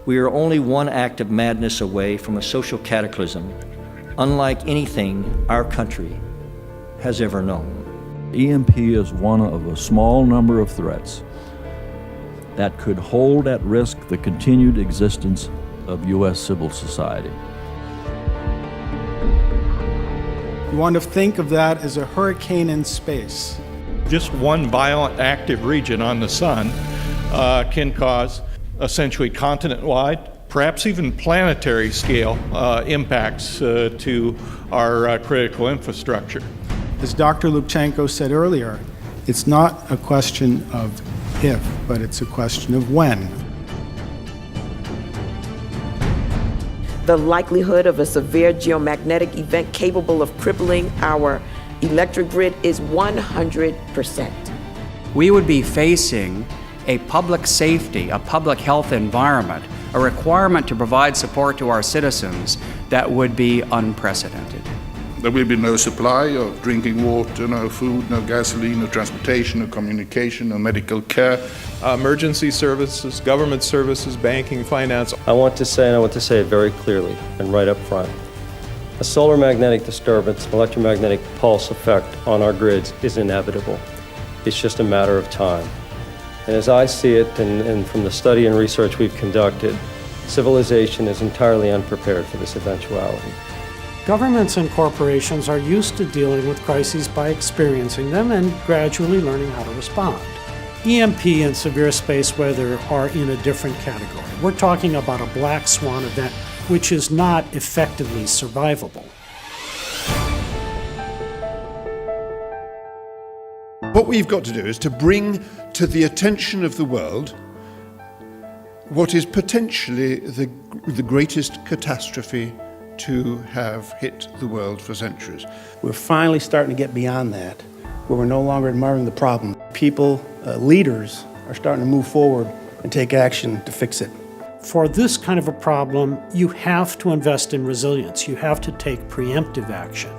We are only one act of madness away from a social cataclysm, unlike anything our country has ever known. EMP is one of a small number of threats that could hold at risk the continued existence of U.S. civil society. You want to think of that as a hurricane in space. Just one violent active region on the sun can cause essentially continent-wide, perhaps even planetary scale impacts to our critical infrastructure. As Dr. Lubchenco said earlier, it's not a question of if, but it's a question of when. The likelihood of a severe geomagnetic event capable of crippling our electric grid is 100%. We would be facing a public safety, a public health environment, a requirement to provide support to our citizens that would be unprecedented. There will be no supply of drinking water, no food, no gasoline, no transportation, no communication, no medical care. Emergency services, government services, banking, finance. I want to say it very clearly and right up front. A solar magnetic disturbance, electromagnetic pulse effect on our grids is inevitable. It's just a matter of time. And as I see it, and from the study and research we've conducted, civilization is entirely unprepared for this eventuality. Governments and corporations are used to dealing with crises by experiencing them and gradually learning how to respond. EMP and severe space weather are in a different category. We're talking about a black swan event which is not effectively survivable. What we've got to do is to bring to the attention of the world what is potentially the greatest catastrophe to have hit the world for centuries. We're finally starting to get beyond that, where we're no longer admiring the problem. People, leaders, are starting to move forward and take action to fix it. For this kind of a problem, you have to invest in resilience. You have to take preemptive action.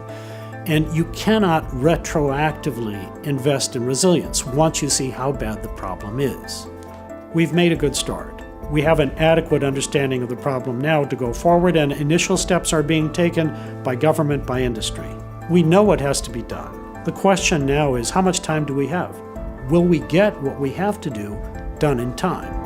And you cannot retroactively invest in resilience once you see how bad the problem is. We've made a good start. We have an adequate understanding of the problem now to go forward, and initial steps are being taken by government, by industry. We know what has to be done. The question now is, how much time do we have? Will we get what we have to do done in time?